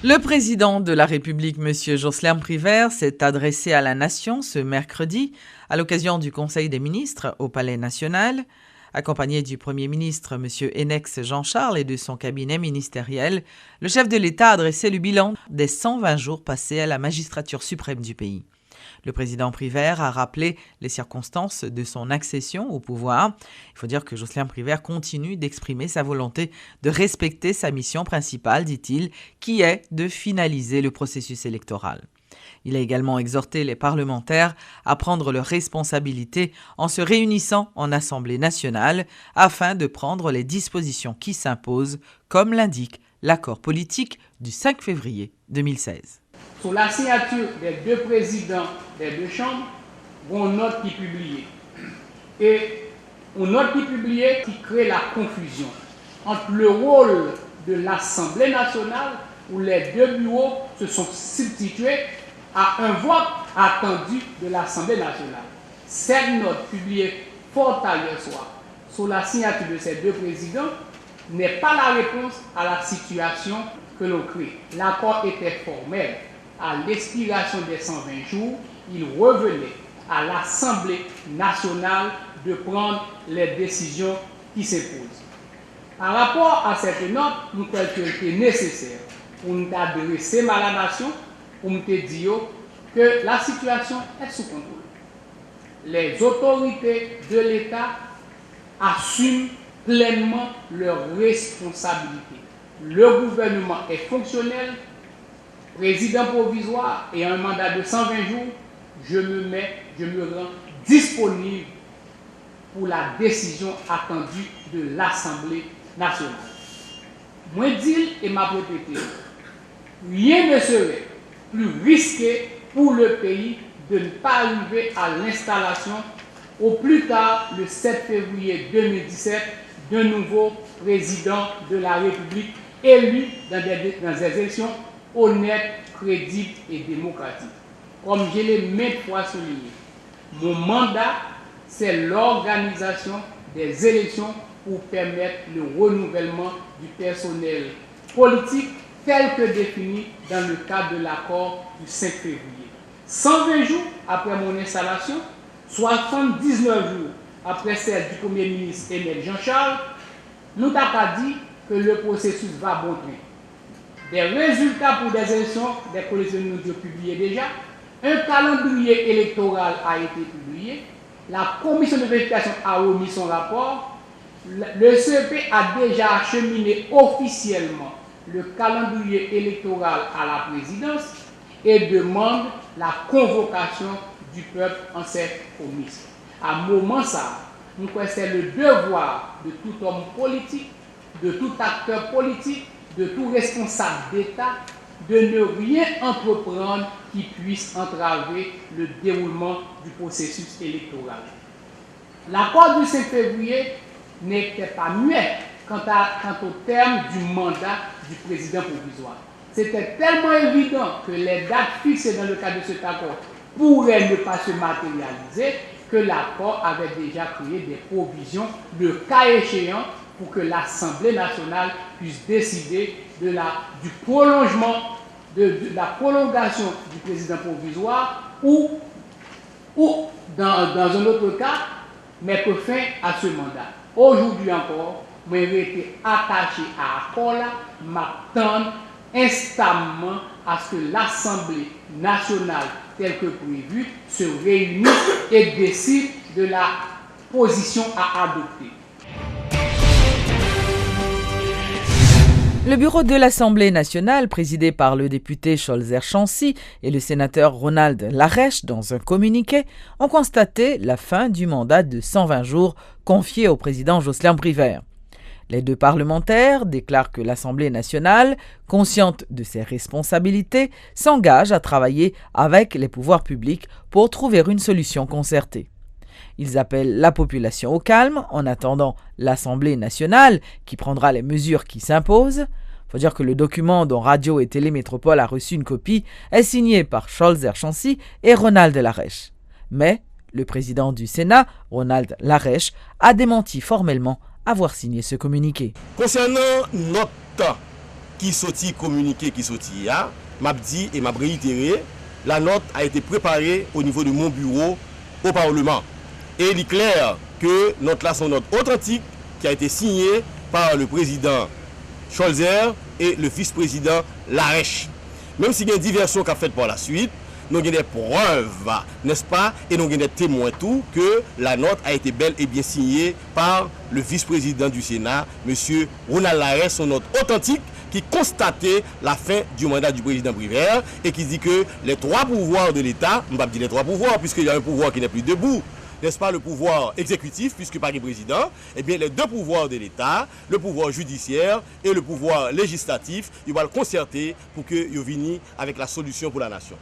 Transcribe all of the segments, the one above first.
Le président de la République, M. Jocelyn Privert, s'est adressé à la nation ce mercredi à l'occasion du Conseil des ministres au Palais national. Accompagné du Premier ministre, M. Hennex Jean-Charles, et de son cabinet ministériel, le chef de l'État a dressé le bilan des 120 jours passés à la magistrature suprême du pays. Le président Privert a rappelé les circonstances de son accession au pouvoir. Il faut dire que Jocelyn Privert continue d'exprimer sa volonté de respecter sa mission principale, dit-il, qui est de finaliser le processus électoral. Il a également exhorté les parlementaires à prendre leurs responsabilités en se réunissant en Assemblée nationale afin de prendre les dispositions qui s'imposent, comme l'indique l'accord politique du 5 février 2016. Sous la signature des deux présidents des deux chambres, une note qui est publiée. Et une note qui est publiée qui crée la confusion entre le rôle de l'Assemblée nationale, où les deux bureaux se sont substitués à un vote attendu de l'Assemblée nationale. Cette note publiée fort tard hier soir, sous la signature de ces deux présidents, n'est pas la réponse à la situation que l'on crée. L'accord était formel. À l'expiration des 120 jours, il revenait à l'Assemblée nationale de prendre les décisions qui s'imposent. Par rapport à cette note, nous croyons qu'il était nécessaire pour nous adresser à la nation, pour nous dire que la situation est sous contrôle. Les autorités de l'État assument pleinement leurs responsabilités. Le gouvernement est fonctionnel, président provisoire et un mandat de 120 jours, je me rends disponible pour la décision attendue de l'Assemblée nationale. Moi dis et m'a répété, rien ne serait plus risqué pour le pays de ne pas arriver à l'installation au plus tard le 7 février 2017 d'un nouveau président de la République élu dans des élections honnêtes, crédibles et démocratiques. Comme je l'ai maintes fois souligné, mon mandat, c'est l'organisation des élections pour permettre le renouvellement du personnel politique tel que défini dans le cadre de l'accord du 5 février. 120 jours après mon installation, 79 jours après celle du Premier ministre Hennex Jean-Charles, nous avons dit que le processus va bon train. Des résultats pour des élections, des collections nous ont publié déjà. Un calendrier électoral a été publié. La commission de vérification a remis son rapport. Le CEP a déjà acheminé officiellement le calendrier électoral à la présidence et demande la convocation du peuple en cette commission. À un moment ça, nous croyons que c'est le devoir de tout homme politique, de tout acteur politique, de tout responsable d'État, de ne rien entreprendre qui puisse entraver le déroulement du processus électoral. L'accord du 5 février n'était pas muet quant au terme du mandat du président provisoire. C'était tellement évident que les dates fixées dans le cadre de cet accord pourraient ne pas se matérialiser que l'accord avait déjà créé des provisions, le cas échéant, pour que l'Assemblée nationale puisse décider du prolongement, de la prolongation du président provisoire ou dans un autre cas, mettre fin à ce mandat. Aujourd'hui encore, moi j'ai été attaché à l'accord là, m'attendre instamment à ce que l'Assemblée nationale, telle que prévue, se réunisse et décide de la position à adopter. Le bureau de l'Assemblée nationale, présidé par le député Scholzer Chancy et le sénateur Ronald Lareche, dans un communiqué, ont constaté la fin du mandat de 120 jours confié au président Jocelyn Privert. Les deux parlementaires déclarent que l'Assemblée nationale, consciente de ses responsabilités, s'engage à travailler avec les pouvoirs publics pour trouver une solution concertée. Ils appellent la population au calme en attendant l'Assemblée nationale qui prendra les mesures qui s'imposent. Il faut dire que le document dont Radio et Télé Métropole a reçu une copie est signé par Scholzer Chancy et Ronald Lareche. Mais le président du Sénat, Ronald Lareche, a démenti formellement avoir signé ce communiqué. Concernant notre qui sorti communiqué qui sorti là, m'a dit et m'a réitéré, la note a été préparée au niveau de mon bureau au Parlement. Et il est clair que note là sont note authentique qui a été signée par le président Scholzer et le vice-président Larèche. Même s'il y a une diversion qu'a faite par la suite, nous avons des preuves, n'est-ce pas, et nous avons des témoins tout que la note a été bel et bien signée par le vice-président du Sénat, M. Ronald Larèche, son note authentique qui constatait la fin du mandat du président Privert et qui dit que les trois pouvoirs de l'État, on ne va pas dire les trois pouvoirs puisqu'il y a un pouvoir qui n'est plus debout, n'est-ce pas, le pouvoir exécutif, puisque pas le président, eh bien les deux pouvoirs de l'État, le pouvoir judiciaire et le pouvoir législatif, ils vont le concerter pour que ils viennent avec la solution pour la nation.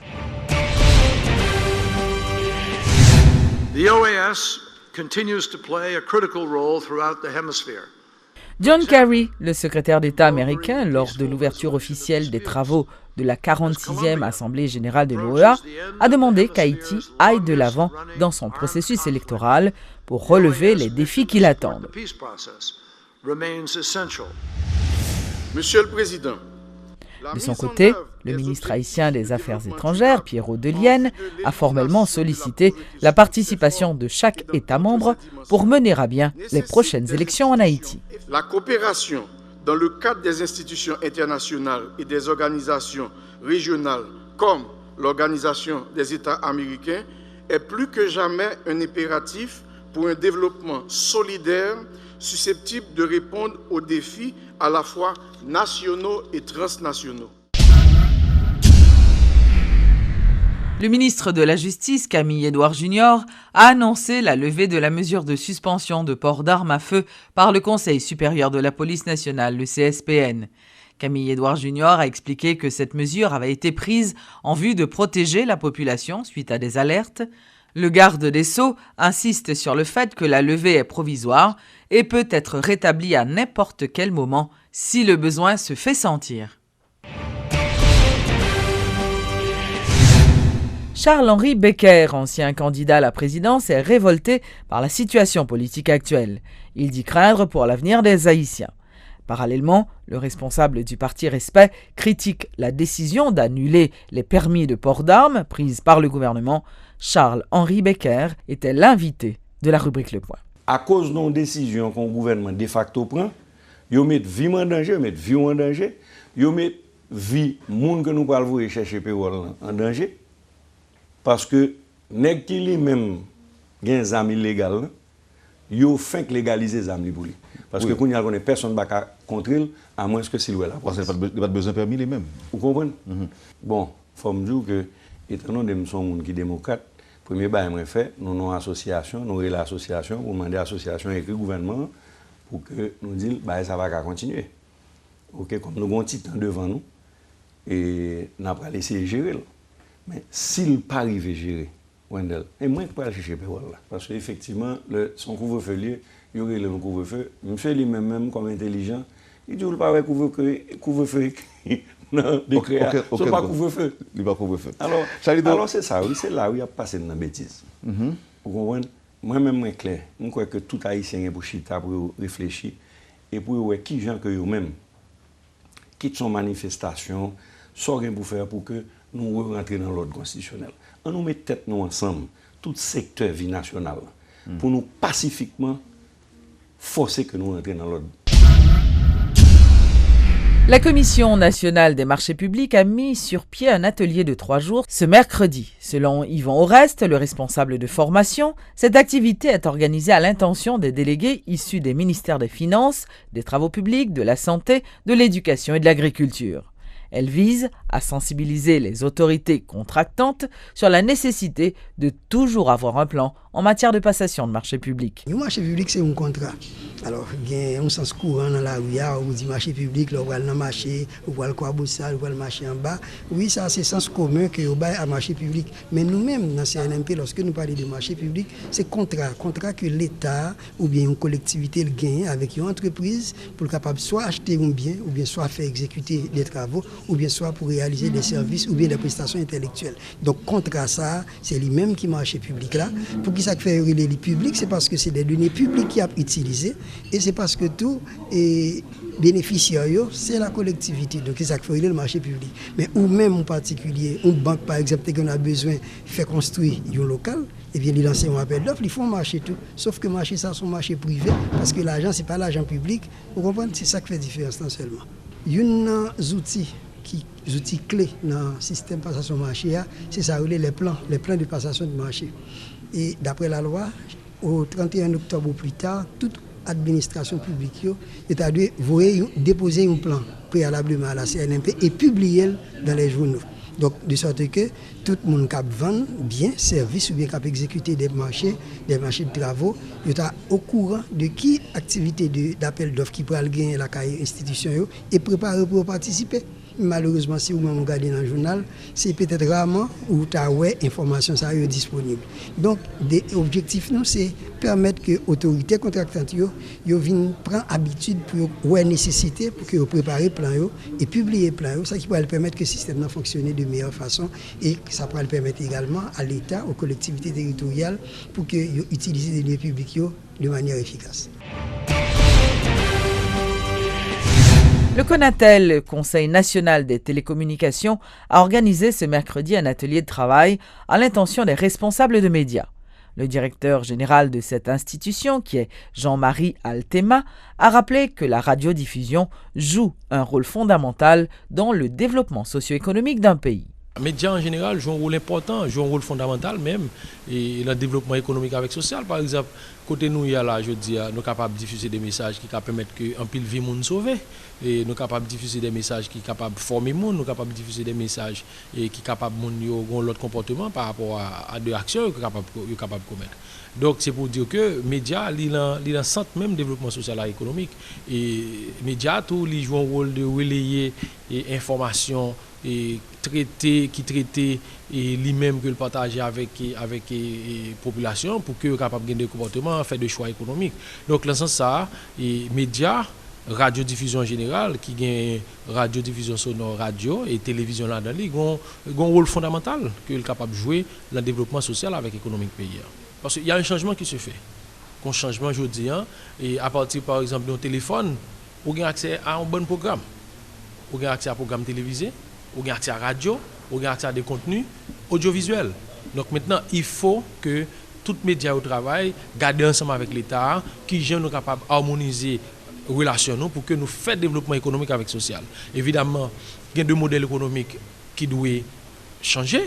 The OAS continues to play a critical role throughout the hemisphere. John Kerry, le secrétaire d'État américain, lors de l'ouverture officielle des travaux de la 46e Assemblée générale de l'OEA, a demandé qu'Haïti aille de l'avant dans son processus électoral pour relever les défis qui l'attendent. Monsieur le Président, de son côté, le ministre haïtien des Affaires étrangères, Pierrot Delienne, a formellement sollicité la participation de chaque État membre pour mener à bien les prochaines élections en Haïti. La coopération dans le cadre des institutions internationales et des organisations régionales comme l'Organisation des États américains est plus que jamais un impératif pour un développement solidaire susceptible de répondre aux défis à la fois nationaux et transnationaux. Le ministre de la Justice, Camille Edouard Junior, a annoncé la levée de la mesure de suspension de port d'armes à feu par le Conseil supérieur de la police nationale, le CSPN. Camille Edouard Junior a expliqué que cette mesure avait été prise en vue de protéger la population suite à des alertes. Le garde des Sceaux insiste sur le fait que la levée est provisoire et peut être rétablie à n'importe quel moment si le besoin se fait sentir. Charles-Henri Becker, ancien candidat à la présidence, est révolté par la situation politique actuelle. Il dit craindre pour l'avenir des Haïtiens. Parallèlement, le responsable du parti Respect critique la décision d'annuler les permis de port d'armes prise par le gouvernement. Charles-Henri Becker était l'invité de la rubrique Le Point. À cause d'une décision qu'un gouvernement de facto prend, ils mettent vie en danger, ils mettent vie en danger, ils mettent vie monde que nous allons chercher en danger. Parce que nèg qui lui-même gen zam illégal, yo fin que légaliser zam li pour lui. Parce que quand il y a personne va contre il à moins que s'il ou là. Parce qu'il n'y a pas besoin de permis les mêmes. Vous comprenez? Bon, faut me dire que étant donné que nous sommes monde qui démocrate, premier bail moi fait, nous avons association, nous avons l'association pour demander à l'association écrit gouvernement pour que nous disions bah ça va continuer. OK, comme nous avons un petit temps devant nous et n'a pas laissé gérer. Mais s'il n'est pas arrivé à gérer, Wendell, et moi, je ne peux pas chercher Péwal là. Parce qu'effectivement, son couvre-feu lié, il y aurait le couvre-feu. Monsieur lui-même, comme intelligent, il dit qu'il n'y a pas de couvre-feu. Non, décret. Ce n'est pas couvre-feu. Il n'y a pas couvre-feu. Alors c'est ça, oui, c'est là où il y a passé dans la bêtise. Vous comprenez? Moi-même, je suis clair. Je crois que tout Haïtien est pour chita, pour réfléchir, et pour voir qui gens que eux-mêmes quittent son manifestation, sortent pour faire pour que nous rentrons dans l'ordre constitutionnel. On nous met tête nous ensemble, tout secteur vie nationale, pour nous pacifiquement forcer que nous rentrions dans l'ordre. La Commission nationale des marchés publics a mis sur pied un atelier de 3 jours ce mercredi. Selon Yvon Oreste, le responsable de formation, cette activité est organisée à l'intention des délégués issus des ministères des Finances, des Travaux publics, de la Santé, de l'Éducation et de l'Agriculture. Elle vise à sensibiliser les autorités contractantes sur la nécessité de toujours avoir un plan en matière de passation de marché public. Le marché public, c'est un contrat. Alors, il y a un sens courant dans la rue, on dit marché public, on va le marché, on va le Kouaboussa, on va le marché en bas. Oui, ça, c'est sens commun que on va à marché public. Mais nous-mêmes, dans CNMP, lorsque nous parlons de marché public, c'est contrat que l'État ou bien une collectivité gagne avec une entreprise pour capable soit acheter un bien ou bien soit faire exécuter des travaux ou bien soit pour réaliser des services ou bien des prestations intellectuelles. Donc contre ça, c'est lui-même qui marché public là. Pour qui ça fait les publics, c'est parce que c'est des données publiques qui a utilisées et c'est parce que tout est bénéficiaire, c'est la collectivité. Donc c'est ça fait le marché public. Mais ou même en particulier, une banque par exemple qu'on a besoin de faire construire un local, et bien, ils lancent un appel d'offres, ils font marcher tout. Sauf que marché, ça, sont marchés privés, parce que l'argent, ce n'est pas l'argent public. Vous comprenez? C'est ça qui fait la différence, non seulement. Il y a des outils clés dans le système de passation de marché, c'est ça, les plans de passation de marché. Et d'après la loi, au 31 octobre ou plus tard, toute administration publique a dû déposer un plan préalablement à la CNMP et publier dans les journaux. Donc, de sorte que tout le monde qui vend bien service ou bien qui exécuter des marchés de travaux, il est au courant de qui activité d'appel d'offres qui pourra gagner la institution et préparer pour participer. Malheureusement, si vous regardez dans le journal, c'est peut-être rarement où tu as information ça est disponible. Donc, des objectifs, c'est permettre que l'autorité contractante vienne prendre habitude pour la nécessité pour que vous prépariez plan et publier plan, ça qui va permettre que le système fonctionne de meilleure façon et ça va permettre également à l'État, aux collectivités territoriales pour qu'ils utilisent les lieux publics de manière efficace. Le CONATEL, Conseil national des télécommunications, a organisé ce mercredi un atelier de travail à l'intention des responsables de médias. Le directeur général de cette institution, qui est Jean-Marie Altema, a rappelé que la radiodiffusion joue un rôle fondamental dans le développement socio-économique d'un pays. Les médias en général jouent un rôle important, jouent un rôle fondamental même et dans le développement économique avec social. Par exemple, côté nous, là, je dis, nous sommes capables de diffuser des messages qui permettent qu'un pile vie monde sauver. Et nous sommes capables de diffuser des messages qui sont capables de former le monde, nous sommes capables de diffuser des messages qui sont capables de avoir l'autre comportement par rapport à deux actions qu'ils sont capables de commettre. Donc c'est pour dire que les médias, ils ont un centre même développement social et économique. Et les médias, ils jouent un rôle de relayer information et qui traite lui-même que le partager avec la population pour qu'ils soient capables de gagner des comportements, faire des choix économiques. Donc dans ce sens ça, les médias, radiodiffusion en général, qui gagne radiodiffusion sonore radio et télévision là-dedans, ils ont un rôle fondamental qu'ils sont capables de jouer dans le développement social avec l'économie du pays. Parce qu'il y a un changement qui se fait. Un changement aujourd'hui, et à partir par exemple d'un téléphone, on a accès à un bon programme. On a accès à un programme télévisé, on a accès à la radio, on a accès à des contenus audiovisuels. Donc maintenant, il faut que tous les médias au travail gardent ensemble avec l'État, qui sont capables d'harmoniser relations pour que nous fassions développement économique avec social. Évidemment, il y a deux modèles économiques qui doivent changer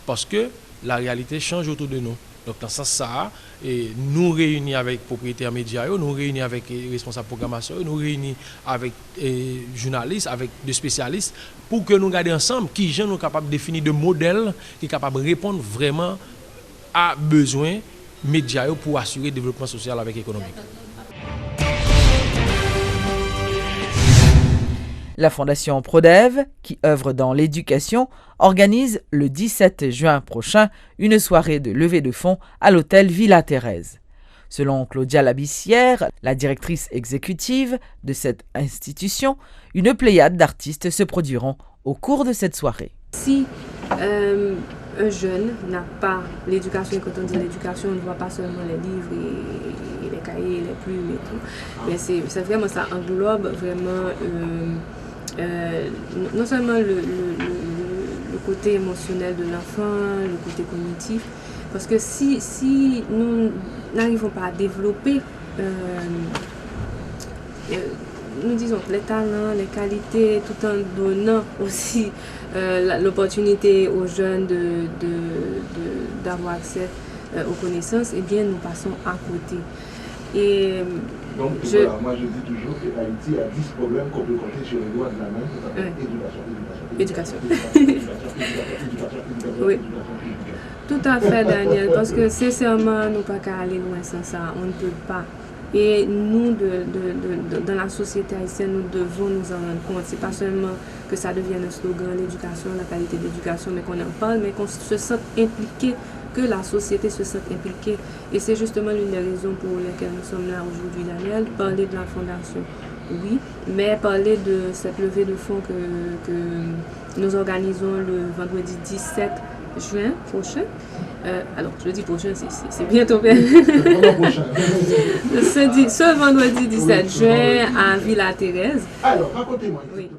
parce que la réalité change autour de nous. Donc dans ce sens, nous réunis avec les propriétaires médias, nous réunis avec les responsables de programmation, nous réunis avec les journalistes, avec des spécialistes, pour que nous gardions ensemble qui sont capables de définir des modèles qui sont capables de répondre vraiment à besoins médias pour assurer le développement social avec économique. La Fondation Prodev, qui œuvre dans l'éducation, organise le 17 juin prochain une soirée de levée de fonds à l'hôtel Villa Thérèse. Selon Claudia Labissière, la directrice exécutive de cette institution, une pléiade d'artistes se produiront au cours de cette soirée. Si un jeune n'a pas l'éducation, et quand on dit l'éducation, on ne voit pas seulement les livres et les cahiers, les plumes et tout, mais c'est vraiment ça englobe vraiment non seulement le côté émotionnel de l'enfant, le côté cognitif, parce que si nous n'arrivons pas à développer nous disons les talents, les qualités, tout en donnant aussi l'opportunité aux jeunes d'avoir accès aux connaissances, eh bien nous passons à côté. Et donc voilà, moi je dis toujours que Haïti a 10 problèmes qu'on peut compter sur les doigts de la main, c'est éducation. Oui. Tout à fait, Daniel, parce que sincèrement, nous ne pouvons pas aller loin sans ça, on ne peut pas. Et nous, dans la société haïtienne, nous devons nous en rendre compte. Ce n'est pas seulement que ça devienne un slogan, l'éducation, la qualité d'éducation, mais qu'on en parle, mais qu'on se sente impliqué, que la société se sente impliquée. Et c'est justement l'une des raisons pour lesquelles nous sommes là aujourd'hui, Daniel, parler de la Fondation oui, mais parler de cette levée de fonds que nous organisons le vendredi 17 juin prochain. Alors, jeudi prochain, c'est bientôt. Ce vendredi 17 juin à Villa Thérèse. Alors, racontez-moi. Oui.